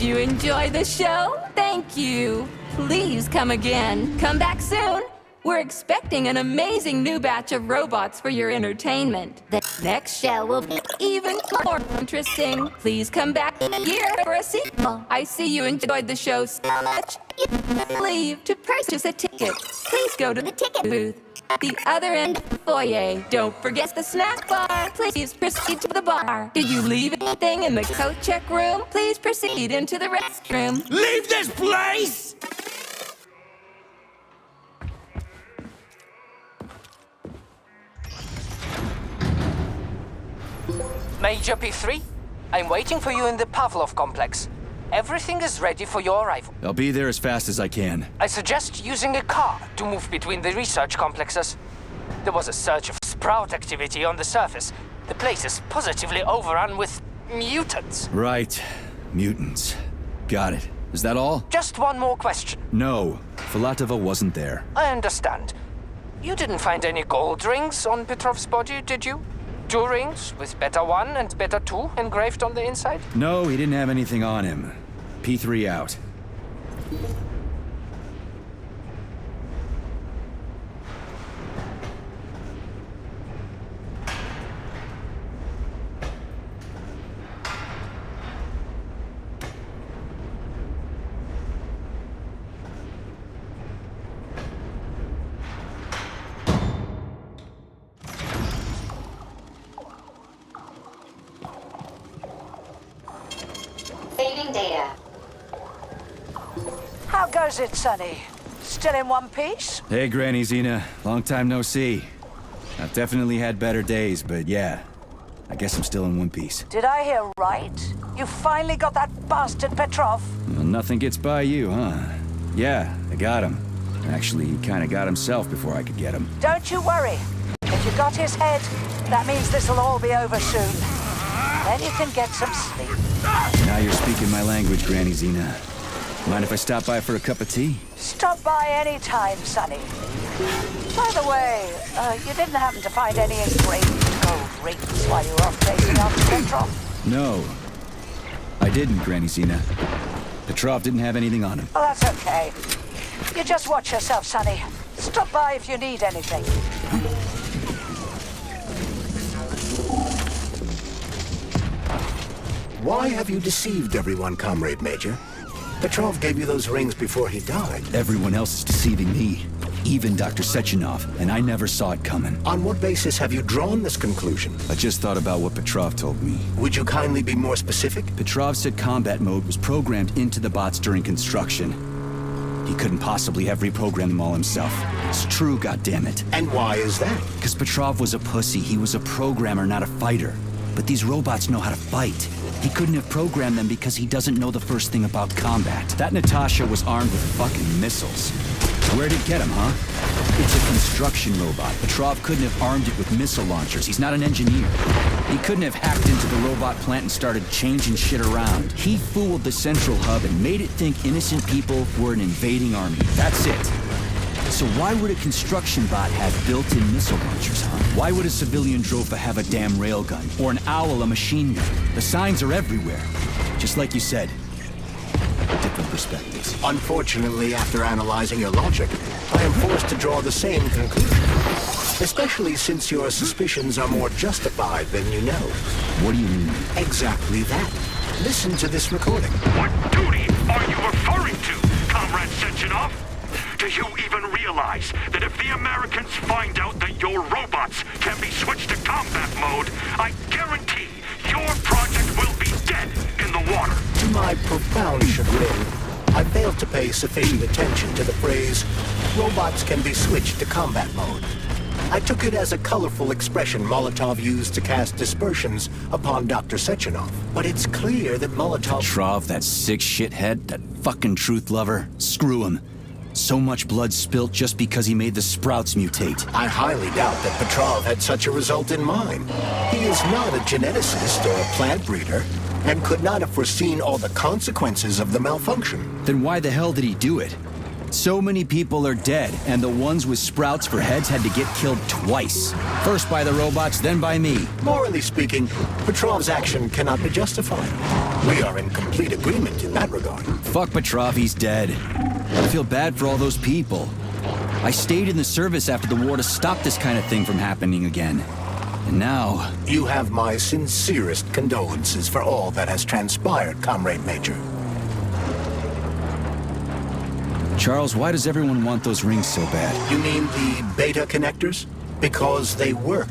Did you enjoy the show? Thank you. Please come again. Come back soon. We're expecting an amazing new batch of robots for your entertainment. The next show will be even more interesting. Please come back here for a sequel. I see you enjoyed the show so much. Leave to purchase a ticket. Please go to the ticket booth at the other end of the foyer. Don't forget the snack bar. Please proceed to the bar. Did you leave anything in the coat check room? Please proceed into the restroom. Leave this place! Major P3, I'm waiting for you in the Pavlov complex. Everything is ready for your arrival. I'll be there as fast as I can. I suggest using a car to move between the research complexes. There was a surge of sprout activity on the surface. The place is positively overrun with mutants. Right. Mutants. Got it. Is that all? Just one more question. No. Filatova wasn't there. I understand. You didn't find any gold rings on Petrov's body, did you? 2 rings with Beta 1 and Beta 2 engraved on the inside? No, he didn't have anything on him. P3 out. Saving data. How goes it, Sonny? Still in one piece? Hey, Granny Zena. Long time no see. I've definitely had better days, but yeah. I guess I'm still in one piece. Did I hear right? You finally got that bastard Petrov? Well, nothing gets by you, huh? Yeah, I got him. Actually, he kinda got himself before I could get him. Don't you worry. If you got his head, that means this'll all be over soon. Then you can get some sleep. Now you're speaking my language, Granny Zena. Mind if I stop by for a cup of tea? Stop by any time, Sonny. By the way, you didn't happen to find any engraved gold rings while you were off chasing after Petrov? No. I didn't, Granny Zena. Petrov didn't have anything on him. Oh, that's okay. You just watch yourself, Sonny. Stop by if you need anything. Why have you deceived everyone, Comrade Major? Petrov gave you those rings before he died. Everyone else is deceiving me. Even Dr. Sechenov, and I never saw it coming. On what basis have you drawn this conclusion? I just thought about what Petrov told me. Would you kindly be more specific? Petrov said combat mode was programmed into the bots during construction. He couldn't possibly have reprogrammed them all himself. It's true, goddammit. And why is that? Because Petrov was a pussy. He was a programmer, not a fighter. But these robots know how to fight. He couldn't have programmed them because he doesn't know the first thing about combat. That Natasha was armed with fucking missiles. Where'd it get him, huh? It's a construction robot. Petrov couldn't have armed it with missile launchers. He's not an engineer. He couldn't have hacked into the robot plant and started changing shit around. He fooled the central hub and made it think innocent people were an invading army. That's it. So why would a construction bot have built-in missile launchers, huh? Why would a civilian Drofa have a damn railgun? Or an owl a machine gun? The signs are everywhere. Just like you said. Different perspectives. Unfortunately, after analyzing your logic, I am forced to draw the same conclusion. Especially since your suspicions are more justified than you know. What do you mean? Exactly that. Listen to this recording. What duty are you referring to, Comrade Sechenov? Do you even realize that if the Americans find out that your robots can be switched to combat mode, I guarantee your project will be dead in the water? To my profound chagrin, I failed to pay sufficient attention to the phrase, robots can be switched to combat mode. I took it as a colorful expression Molotov used to cast dispersions upon Dr. Sechenov. But it's clear that Molotov... Petrov, that sick shithead, that fucking truth lover, screw him. So much blood spilt just because he made the sprouts mutate. I highly doubt that Petrov had such a result in mind. He is not a geneticist or a plant breeder, and could not have foreseen all the consequences of the malfunction. Then why the hell did he do it? So many people are dead, and the ones with sprouts for heads had to get killed twice. First by the robots, then by me. Morally speaking, Petrov's action cannot be justified. We are in complete agreement in that regard. Fuck Petrov, he's dead. I feel bad for all those people. I stayed in the service after the war to stop this kind of thing from happening again. And now... You have my sincerest condolences for all that has transpired, Comrade Major. Charles, why does everyone want those rings so bad? You mean the beta connectors? Because they work,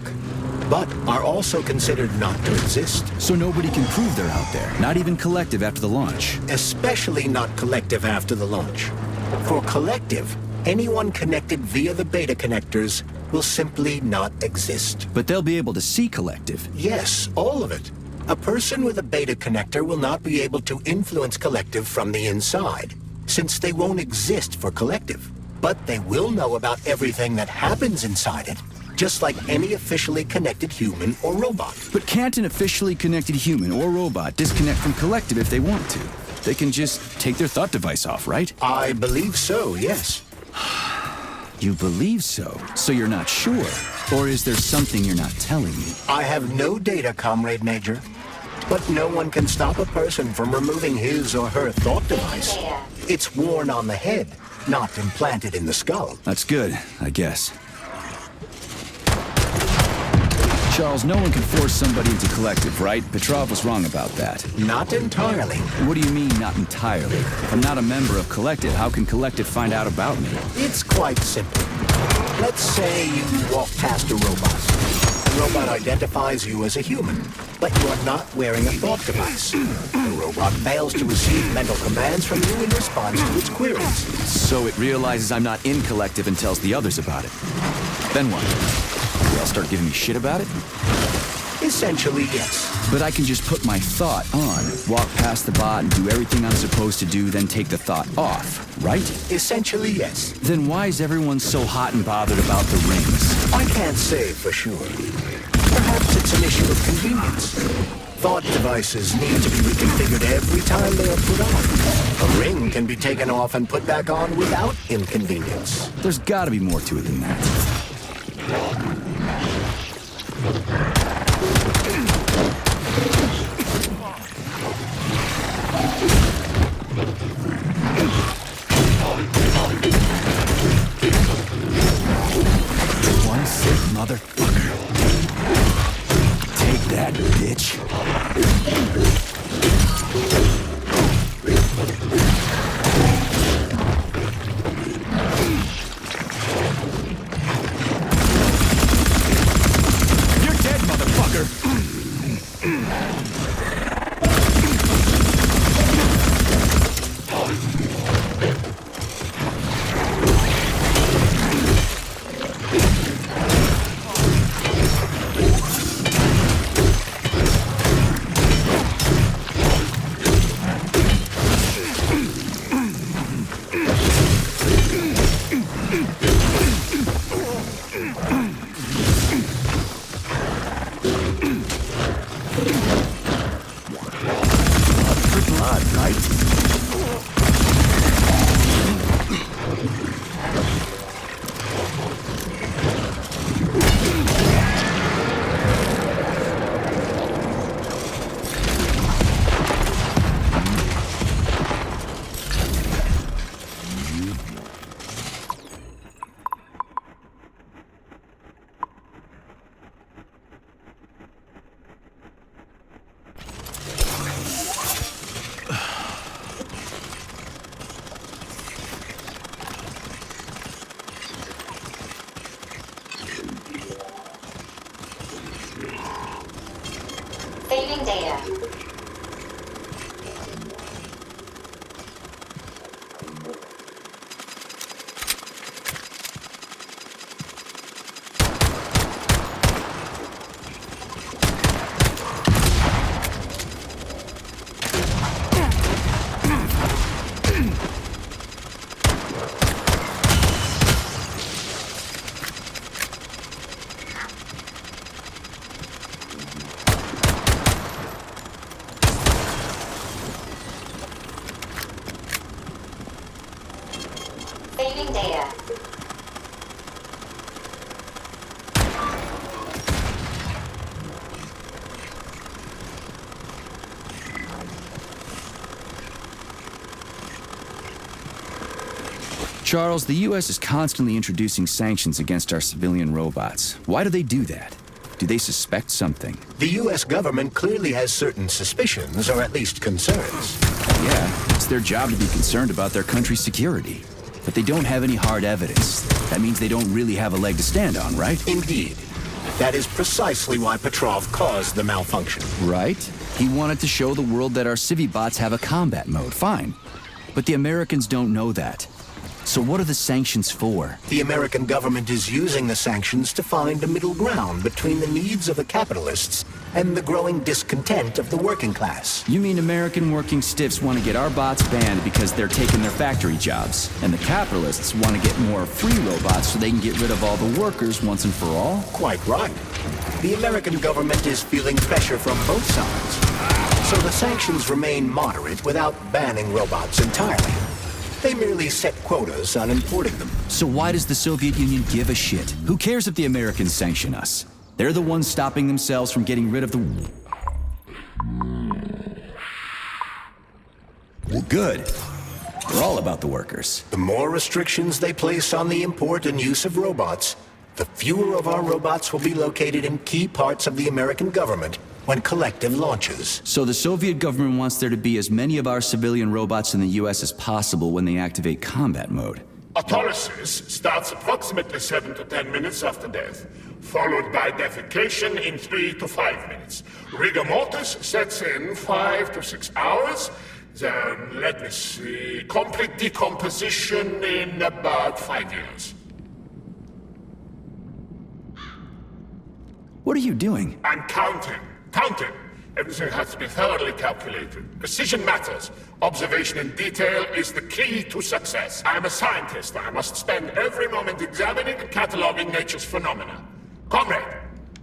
but are also considered not to exist. So nobody can prove they're out there, not even Collective after the launch. Especially not Collective after the launch. For Collective, anyone connected via the beta connectors will simply not exist. But they'll be able to see Collective. Yes, all of it. A person with a beta connector will not be able to influence Collective from the inside, since they won't exist for Collective. But they will know about everything that happens inside it, just like any officially connected human or robot. But can't an officially connected human or robot disconnect from Collective if they want to? They can just take their thought device off, right? I believe so, yes. You believe so? So you're not sure? Or is there something you're not telling me? I have no data, Comrade Major. But no one can stop a person from removing his or her thought device. It's worn on the head, not implanted in the skull. That's good, I guess. Charles, no one can force somebody into Collective, right? Petrov was wrong about that. Not entirely. What do you mean, not entirely? If I'm not a member of Collective, how can Collective find out about me? It's quite simple. Let's say you walk past a robot. The robot identifies you as a human, but you are not wearing a thought device. The robot fails to receive mental commands from you in response to its queries. So it realizes I'm not in Collective and tells the others about it. Then what? They'll start giving me shit about it? Essentially, yes. But I can just put my thought on, walk past the bot and do everything I'm supposed to do, then take the thought off, right? Essentially, yes. Then why is everyone so hot and bothered about the rings? I can't say for sure. Perhaps it's an issue of convenience. Thought devices need to be reconfigured every time they are put on. A ring can be taken off and put back on without inconvenience. There's gotta be more to it than that. One sick motherfucker. Take that, bitch. You're dead, motherfucker. Blood, right? Saving data. Saving data. Charles, the U.S. is constantly introducing sanctions against our civilian robots. Why do they do that? Do they suspect something? The U.S. government clearly has certain suspicions, or at least concerns. Yeah, it's their job to be concerned about their country's security. But they don't have any hard evidence. That means they don't really have a leg to stand on, right? Indeed. That is precisely why Petrov caused the malfunction. Right? He wanted to show the world that our Civibots have a combat mode, fine. But the Americans don't know that. So what are the sanctions for? The American government is using the sanctions to find a middle ground between the needs of the capitalists and the growing discontent of the working class. You mean American working stiffs want to get our bots banned because they're taking their factory jobs, and the capitalists want to get more free robots so they can get rid of all the workers once and for all? Quite right. The American government is feeling pressure from both sides. So the sanctions remain moderate without banning robots entirely. They merely set quotas on importing them. So why does the Soviet Union give a shit? Who cares if the Americans sanction us? They're the ones stopping themselves from getting rid of the... Good. They're all about the workers. The more restrictions they place on the import and use of robots, the fewer of our robots will be located in key parts of the American government when Collective launches. So the Soviet government wants there to be as many of our civilian robots in the US as possible when they activate combat mode. Autolysis starts approximately 7 to 10 minutes after death, followed by defecation in 3 to 5 minutes. Rigor mortis sets in 5 to 6 hours. Then, let me see, complete decomposition in about 5 years. What are you doing? I'm counting. Counting. Everything has to be thoroughly calculated. Precision matters. Observation in detail is the key to success. I am a scientist. I must spend every moment examining and cataloging nature's phenomena. Comrade,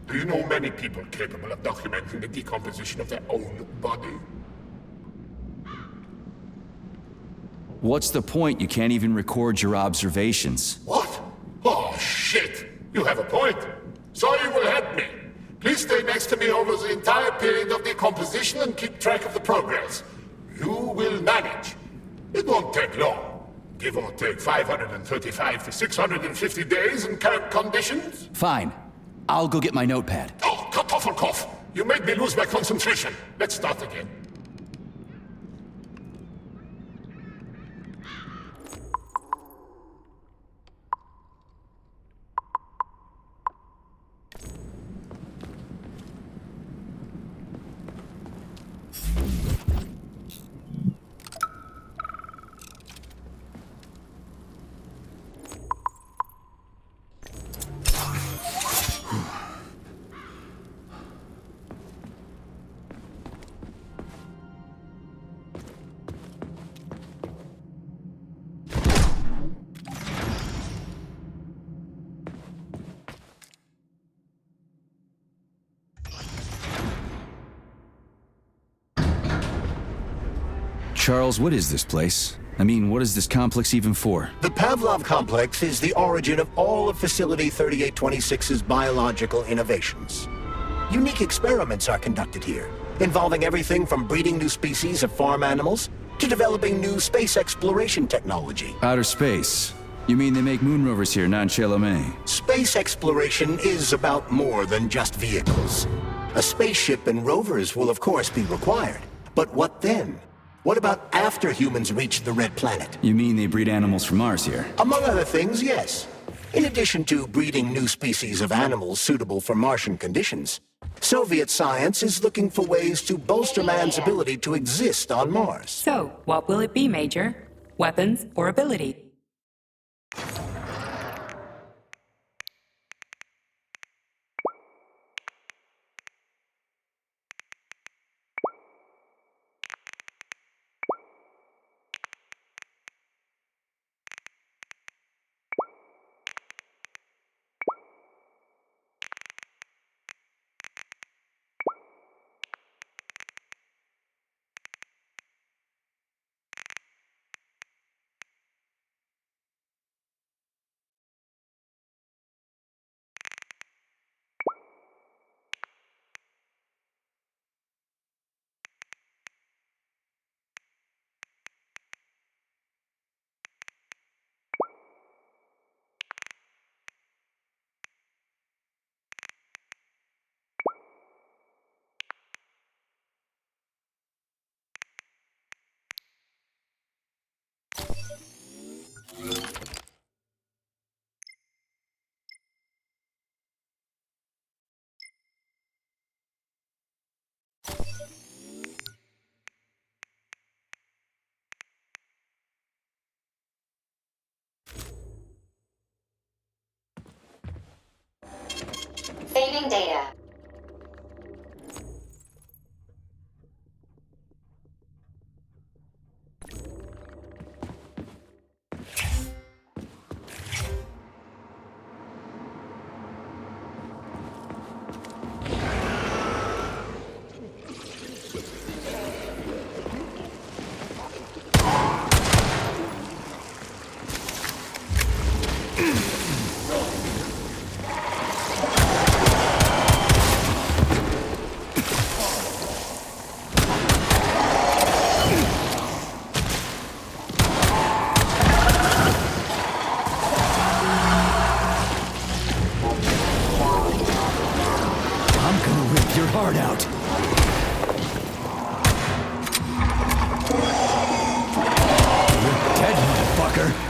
do you know many people capable of documenting the decomposition of their own body? What's the point? You can't even record your observations. What? Oh, shit. You have a point. So you will help me. Please stay next to me over the entire period of decomposition and keep track of the progress. You will manage. It won't take long. Give or take 535 to 650 days in current conditions. Fine. I'll go get my notepad. Oh, Kartoffelkopf! You made me lose my concentration. Let's start again. Charles, what is this place? I mean, what is this complex even for? The Pavlov complex is the origin of all of Facility 3826's biological innovations. Unique experiments are conducted here, involving everything from breeding new species of farm animals to developing new space exploration technology. Outer space? You mean they make moon rovers here, not Chelomey? Space exploration is about more than just vehicles. A spaceship and rovers will of course be required. But what then? What about after humans reach the Red Planet? You mean they breed animals from Mars here? Among other things, yes. In addition to breeding new species of animals suitable for Martian conditions, Soviet science is looking for ways to bolster man's ability to exist on Mars. So, what will it be, Major? Weapons or ability? Retrieving data. Your heart out. You're dead, motherfucker.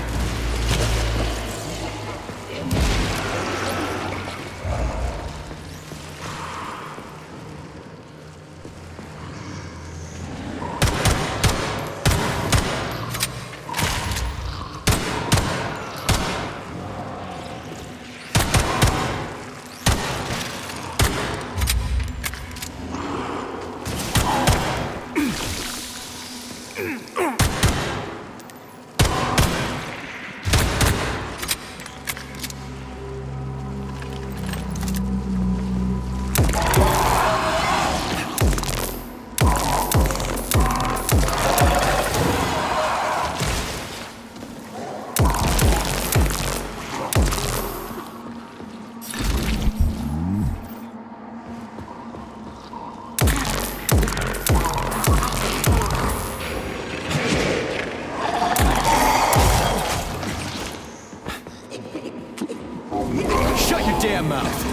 Shut your damn mouth!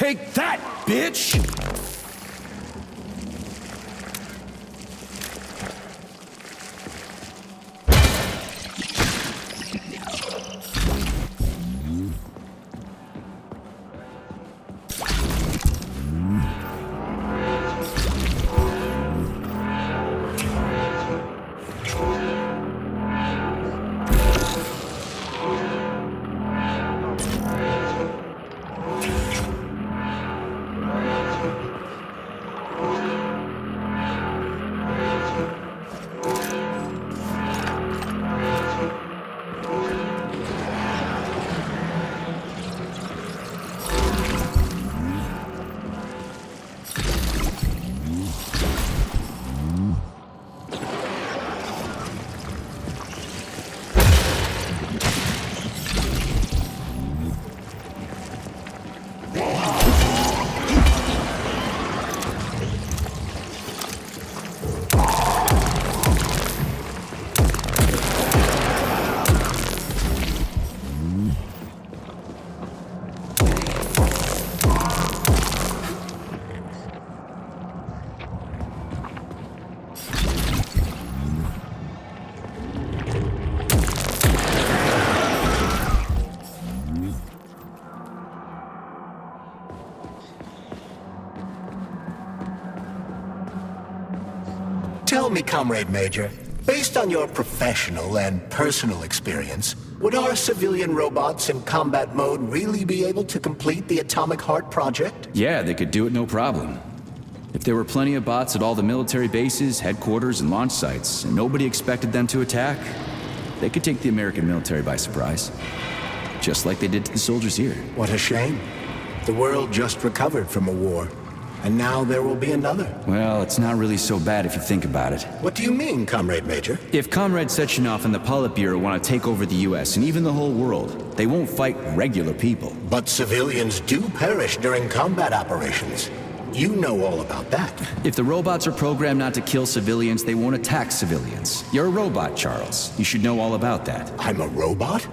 Take that, bitch! Tell me, Comrade Major, based on your professional and personal experience, would our civilian robots in combat mode really be able to complete the atomicheart project? Yeah, they could do it no problem. If there were plenty of bots at all the military bases, headquarters, and launch sites, and nobody expected them to attack, they could take the American military by surprise. Just like they did to the soldiers here. What a shame. The world just recovered from a war, and now there will be another. Well, it's not really so bad if you think about it. What do you mean, Comrade Major? If Comrade Sechenov and the Politburo want to take over the US and even the whole world, they won't fight regular people. But civilians do perish during combat operations. You know all about that. If the robots are programmed not to kill civilians, they won't attack civilians. You're a robot, Charles. You should know all about that. I'm a robot?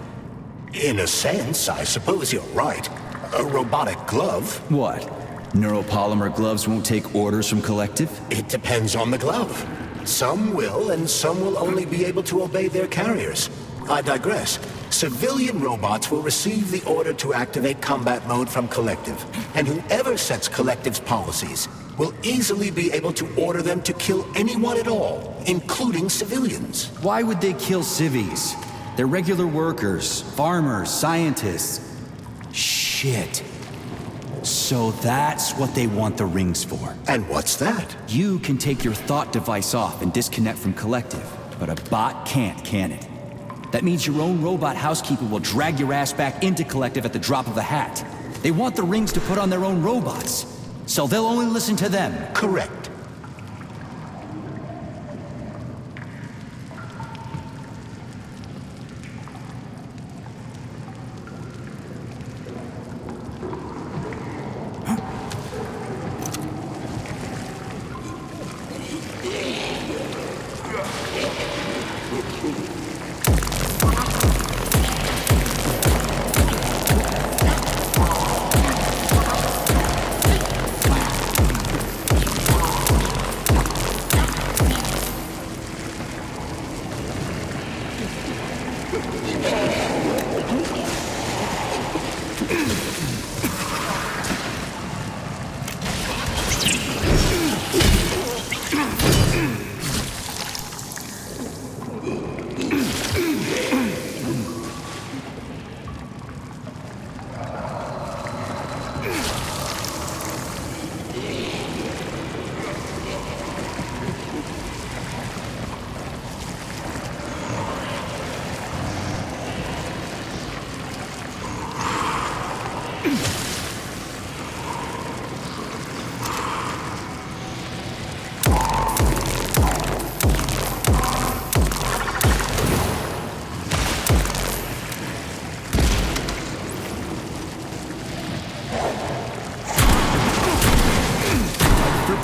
In a sense, I suppose you're right. A robotic glove? What? Neuropolymer gloves won't take orders from Collective? It depends on the glove. Some will, and some will only be able to obey their carriers. I digress. Civilian robots will receive the order to activate combat mode from Collective, and whoever sets Collective's policies will easily be able to order them to kill anyone at all, including civilians. Why would they kill civvies? They're regular workers, farmers, scientists. Shit. So that's what they want the rings for. And what's that? You can take your thought device off and disconnect from Collective, but a bot can't, can it? That means your own robot housekeeper will drag your ass back into Collective at the drop of a hat. They want the rings to put on their own robots, so they'll only listen to them. Correct.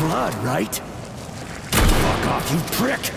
blood, right? Fuck off, you prick!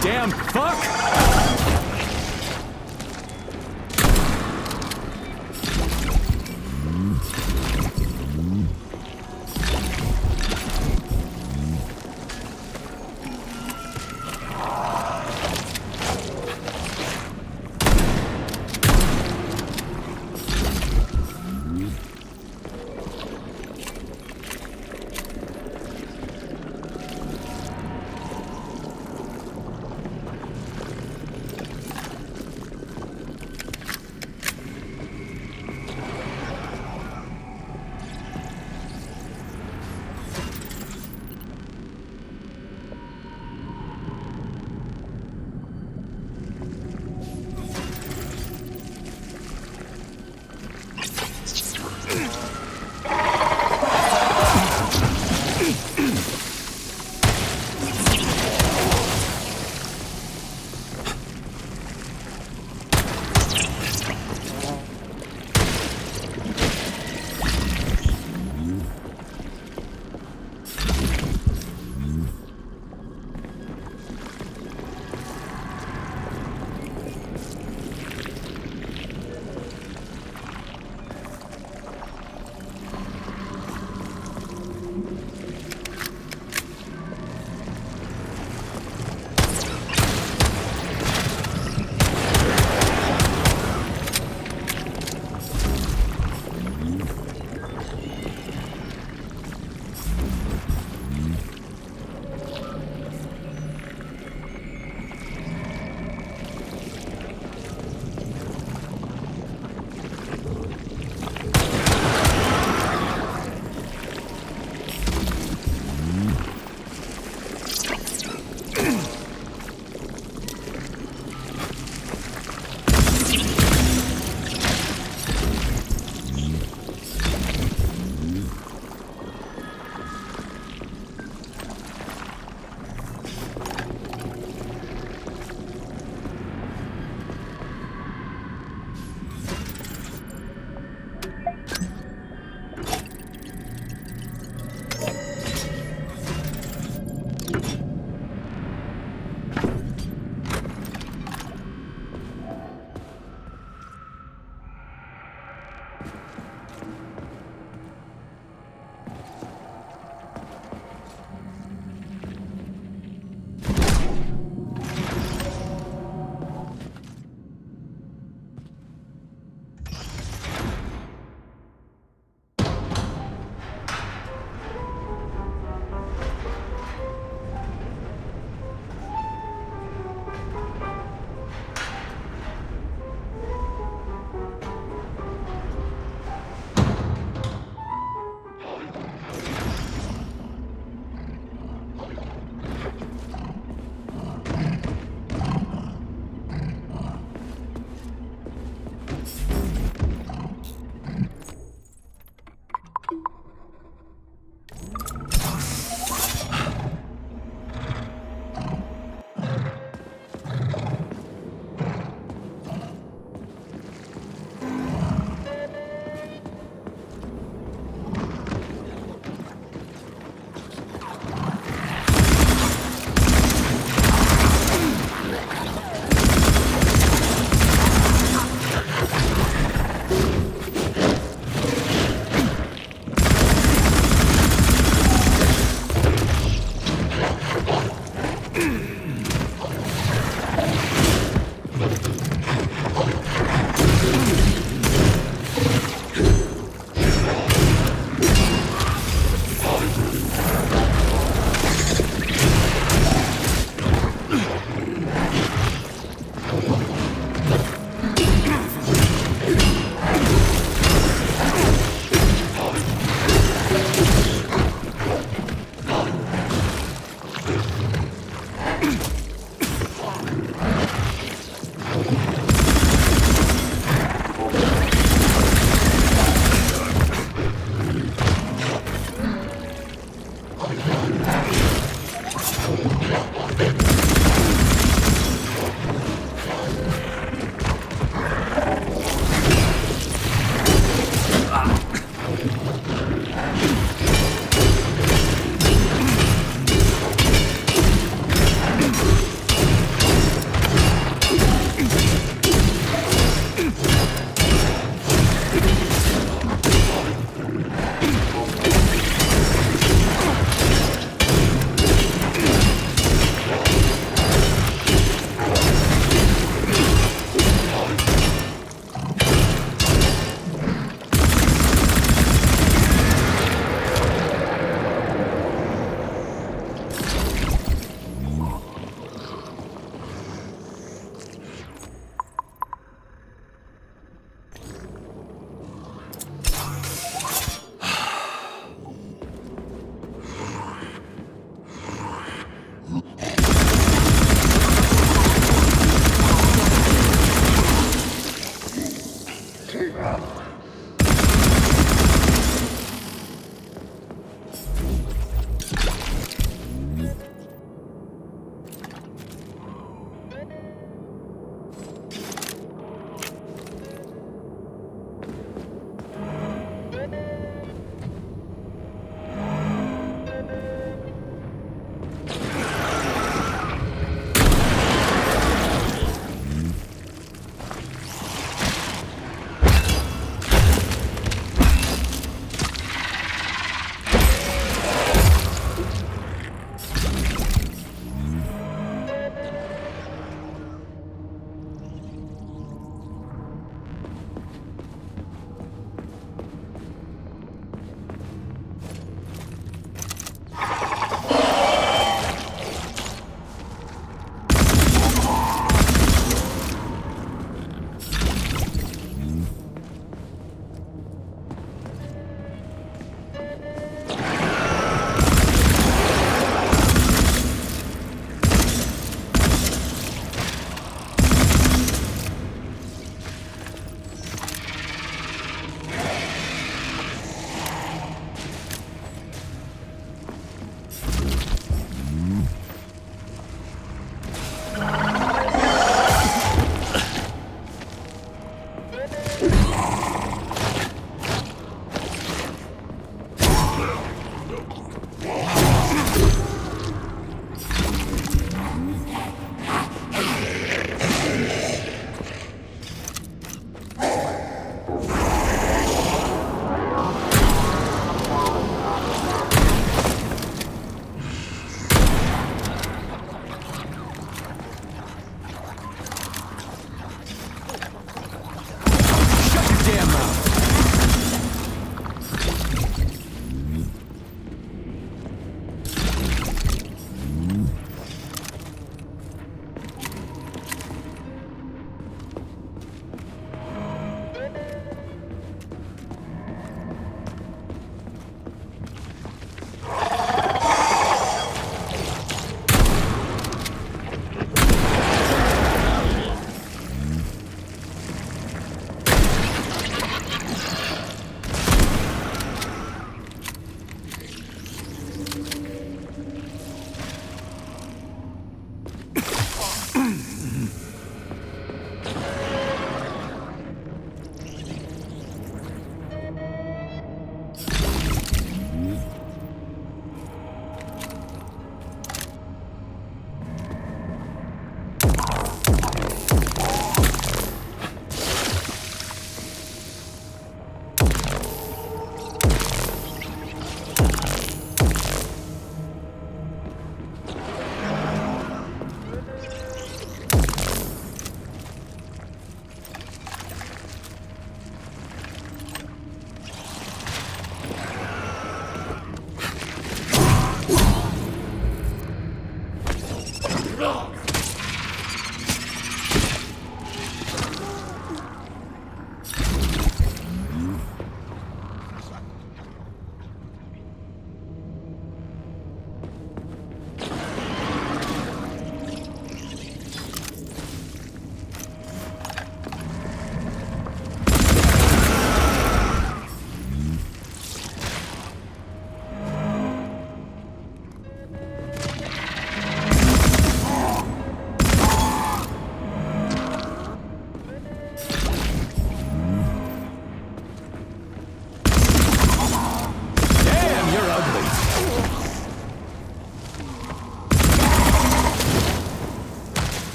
Damn fuck!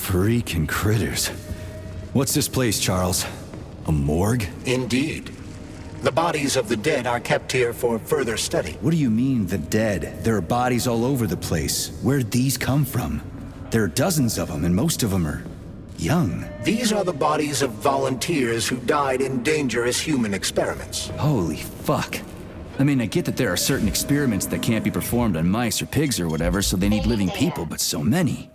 Freaking critters. What's this place, Charles? A morgue? Indeed. The bodies of the dead are kept here for further study. What do you mean, the dead? There are bodies all over the place. Where'd these come from? There are dozens of them, and most of them are young. These are the bodies of volunteers who died in dangerous human experiments. Holy fuck. I mean, I get that there are certain experiments that can't be performed on mice or pigs or whatever, so they need living people, but so many.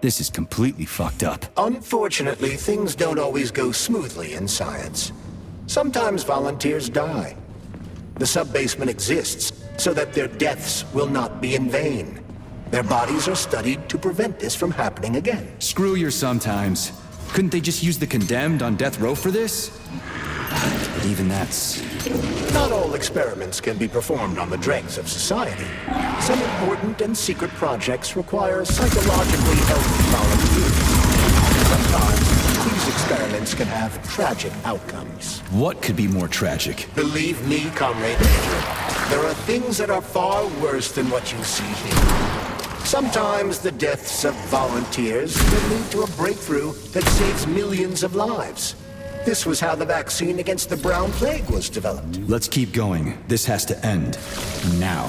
This is completely fucked up. Unfortunately, things don't always go smoothly in science. Sometimes volunteers die. The sub-basement exists so that their deaths will not be in vain. Their bodies are studied to prevent this from happening again. Screw your sometimes. Couldn't they just use the condemned on death row for this? But even that's... Not all experiments can be performed on the dregs of society. Some important and secret projects require psychologically healthy volunteers. Sometimes, these experiments can have tragic outcomes. What could be more tragic? Believe me, Comrade Major, there are things that are far worse than what you see here. Sometimes the deaths of volunteers can lead to a breakthrough that saves millions of lives. This was how the vaccine against the brown plague was developed. Let's keep going. This has to end. Now.